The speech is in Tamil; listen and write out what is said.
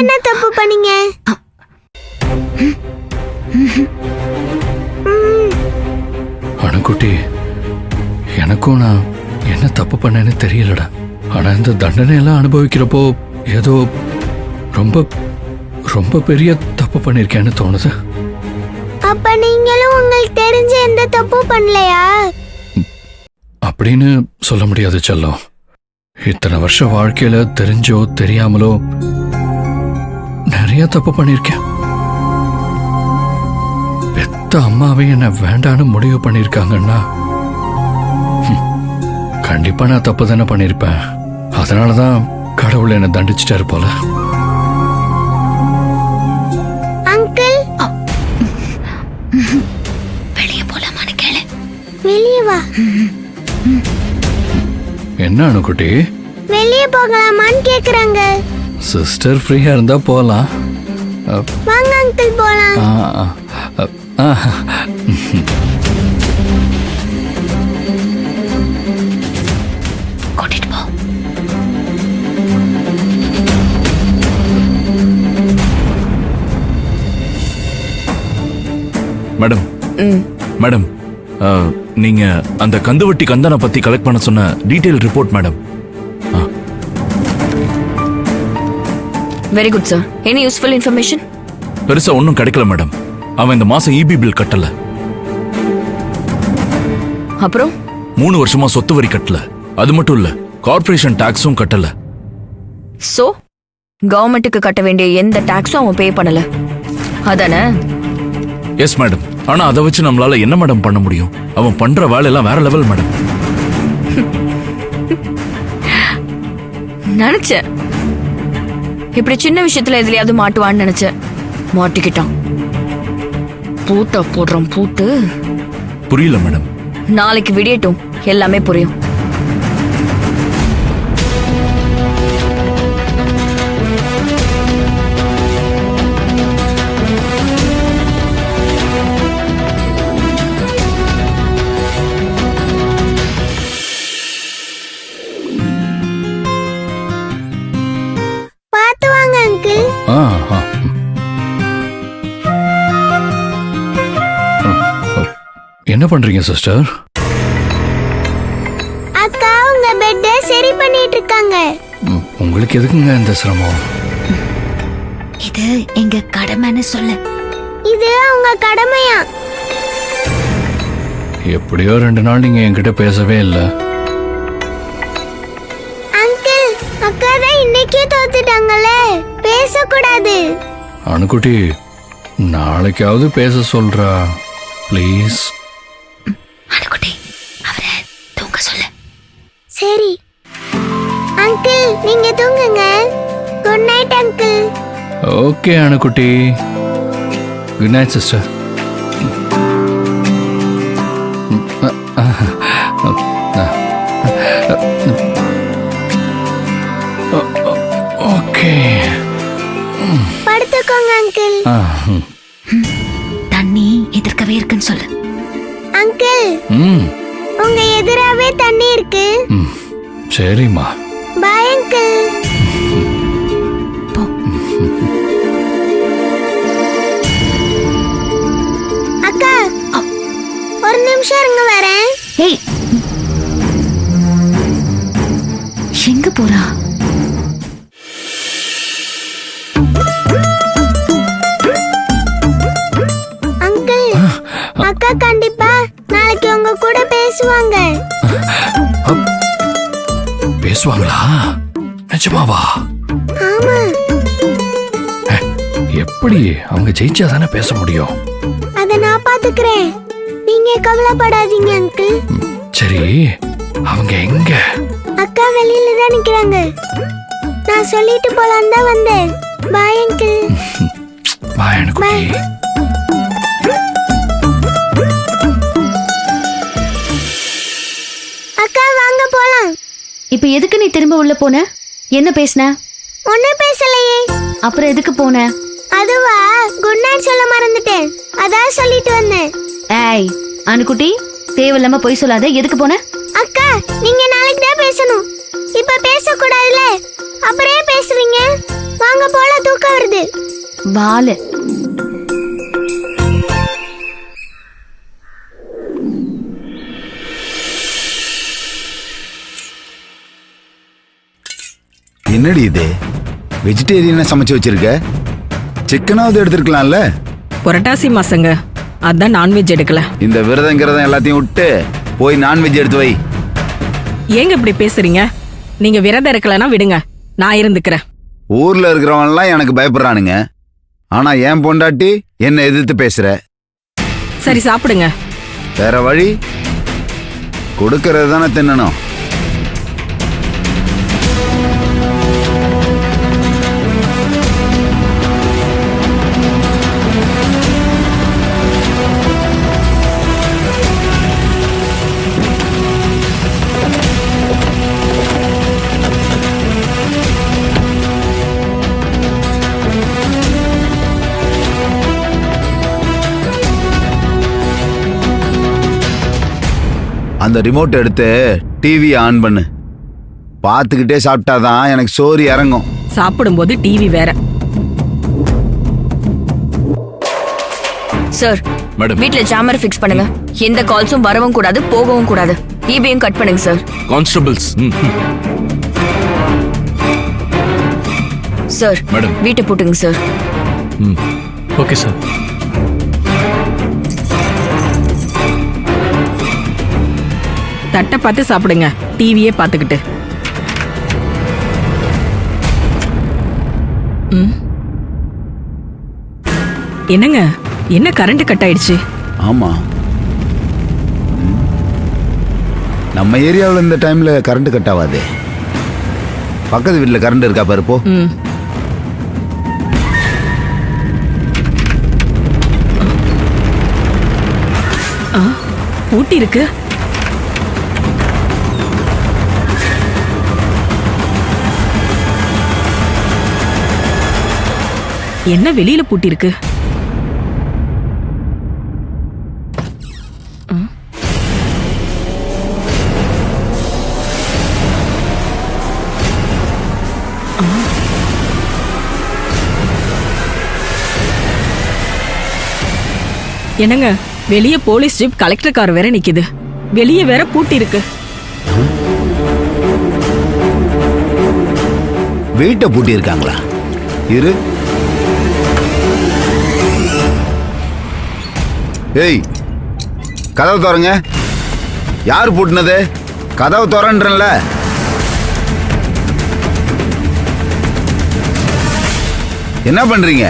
என்ன தப்பு பண்ணீங்க? அணுக்குட்டி, எனக்கும் நான் என்ன தப்பு பண்ணேன்னு தெரியலடா. ஆனா இந்த தண்டனை எல்லாம் அனுபவிக்கிறப்போ ஏதோ ரொம்ப ரொம்ப பெரிய தப்பு பண்ணிருக்கேன்னு தோணுது. அப்ப நீங்களும் உங்களுக்கு தெரிஞ்ச எந்த தப்பு பண்ணலையா? அப்படின்னு சொல்ல முடியாது செல்லம். இத்தனை வருஷ வாழ்க்கையில தெரிஞ்சோ தெரியாமலோ நிறைய தப்பு பண்ணிருக்கேன். பெத்த அம்மாவே என்ன வேண்டான்னு முடிவு பண்ணிருக்காங்கன்னா கண்டிப்பா நான் தப்பு தானே பண்ணிருப்பேன். அதனாலதான் கடவுள் என்ன தண்டிச்சிட்டாரு போல. அங்கிள், வெளியே போலாமான்னு கேளு. வெளியே வா. என்ன அணுக்குட்டி? வெளியே போகலாமான்னு கேக்குறாங்க. சிஸ்டர் ஃப்ரீயா இருந்தா போலாம். வாங்க அங்கிள் போலாம். கூட்டிட்டு போ. மேடம், மேடம், நீங்க அந்த கந்துவட்டி கந்தனை பத்தி கலெக்ட் பண்ண சொன்ன detail report madam. Very good sir. Any useful information? பெருசா ஒன்றும் கிடைக்கல மேடம். அவன் இந்த மாசம் இபி பில் கட்டல. அப்புறம் 3 வருஷமா சொத்து வரி கட்டல. அது மட்டும் இல்ல, கார்ப்பரேஷன் டாக்ஸும் கட்டல. சோ கவர்மெண்ட்டுக்கு கட்ட வேண்டிய எந்த டாக்ஸும் அவன் பே பண்ணல, அதானே? Yes madam. ஆனா அதை வச்சு நம்மளால என்ன மேடம் பண்ண முடியும்? அவன் பண்ற வேலை எல்லாம் வேற லெவல் மேடம். நினைச்சேன் இப்படி சின்ன விஷயத்துல எதுலயாவது மாட்டுவான்னு நினைச்சேன். மாட்டிக்கிட்டான். பூட்டா போடுறான் பூட்டு. புரியல மேடம். நாளைக்கு விடியட்டும், எல்லாமே புரியும். பார்த்து வாங்க அங்கிள். என்ன பண்றீங்க சிஸ்டர்? அக்கா உங்க பெட்ட சரி பண்ணிட்டு இருக்காங்க. உங்களுக்கு எதுக்குங்க இந்த சிரமம்? இது எங்க கடமைன்னு சொல்லு. இது அவங்க கடமையா? எப்படியோ 2 நாள் நீங்க என்கிட்ட பேசவே இல்லை. அங்கிள், அக்கா தான் இன்னைக்கே தோத்துட்டாங்களே, பேசக்கூடாது. அணுக்குட்டி, நாளைக்காவது பேச சொல்றா ப்ளீஸ். அணுக்குட்டி, அவரை தூங்க சொல்லு. சரி அங்கிள், நீங்க தூங்குங்க. Good night uncle. ஓகே அணுக்குட்டி, குட் நைட் சிஸ்டர். ஓகே, படுத்துக்கோங்க அங்கிள். தண்ணி எதிர்க்கவே இருக்குன்னு சொல்லு. அங்கிள், உங்க எதிராவே தண்ணி இருக்கு. சரிம்மா. Bye uncle. அக்கா, ஒரு நிமிஷம் இருங்க, வரேன். ஏய், எங்க போறா? அங்கிள், அக்கா கண்டிப்பா நாளைக்கு உங்க கூட பேசுவாங்க. பேசுவாங்களா? நிஜமாவா? ஆமா. எப்படி? அவங்க ஜெயிச்சா தானே பேச முடியும். அத நான் பாத்துக்கிறேன், நீங்க கவலைப்படாதீங்க அங்கிள். சரி, அவங்க எங்க? அக்கா வெளியில தான் நிக்கிறாங்க. நான் சொல்லிட்டு போலான்னு தான் வந்தேன். Bye uncle. பாய் அணுக்குட்டி. அக்கா வாங்க போலாம். இப்ப எதுக்கு நீ திரும்ப உள்ள போன? என்ன பேசுன? ஒன்னும் பேசலையே. அப்புறம் எதுக்கு போன? அதுவா, குட் நைட் சொல்ல மறந்துட்டேன், அதான் சொல்லிட்டு வந்தேன். ஏய் அணுக்குட்டி, தேவையில்லாம போய் சொல்லாத. எதுக்கு போன? அக்கா, நீங்க நாளைக்கு தான் பேசணும், இப்ப பேசக்கூடாதுல. அப்புறம் ஏன் பேசுறீங்க? வாங்க வாங்க போல, தூக்கம் வருது. வாலு. என்னடி இது? வெஜிடேரியனா சமைச்சு வச்சிருக்க? சிக்கனாவது எடுத்துருக்கலாம்ல. புரட்டாசி மாசங்க, அதான் நான்வெஜ் எடுக்கல. இந்த விரதங்கிறதம் எல்லாத்தையும் விட்டு போய் நான்வெஜ் எடுத்து வை. ஏங்க இப்படி பேசுறீங்க? நீங்க விரதம் இருக்கலன்னா விடுங்க, நான் இருந்துக்கிறேன். ஊர்ல இருக்கிறவன்லாம் எனக்கு பயப்படுறானுங்க. ஆனா என் பொண்டாட்டி என்ன எதிர்த்து பேசுற. சரி சாப்பிடுங்க. வேற வழி? கொடுக்கறது தானே தின்னணும். அந்த ரிமோட் எடுத்து டிவி ஆன் பண்ணு. பார்த்துக்கிட்டே சாப்பிட்டாதான் எனக்கு சோறு இறங்கும். சாப்பிடும்போது டிவி வேற. Sir, madam. வீட்ல ஜாமர் ஃபிக்ஸ் பண்ணுங்க. எந்த கால்ஸும் வரவும் கூடாது, போகவும் கூடாது. ஈபியும் கட் பண்ணுங்க சார். கான்ஸ்டபிள்ஸ். Sir, madam. வீட்டை போட்டுங்க சார். Okay sir. தட்டை பார்த்து சாப்பிடுங்க, டிவியே பார்த்துக்கிட்டு. என்னங்க, என்ன கரண்ட் கட் ஆயிடுச்சு? ஆமா, நம்ம ஏரியாவில் இந்த டைம்ல கரண்ட் கட் ஆகாது. பக்கத்து வீட்டில் கரண்ட் இருக்கா பாரு போ. பூட்டி இருக்கு. என்ன வெளியில பூட்டி இருக்கு? என்னங்க, வெளியே போலீஸ் ஜீப், கலெக்டர் கார் வேற நிக்குது. வெளியே வேற பூட்டி இருக்கு. வீட்டை பூட்டி இருக்காங்களா? இரு. ஏய், கதவு திறங்க. யார் பூட்டினது? கதவு திறன்றல. என்ன பண்றீங்க?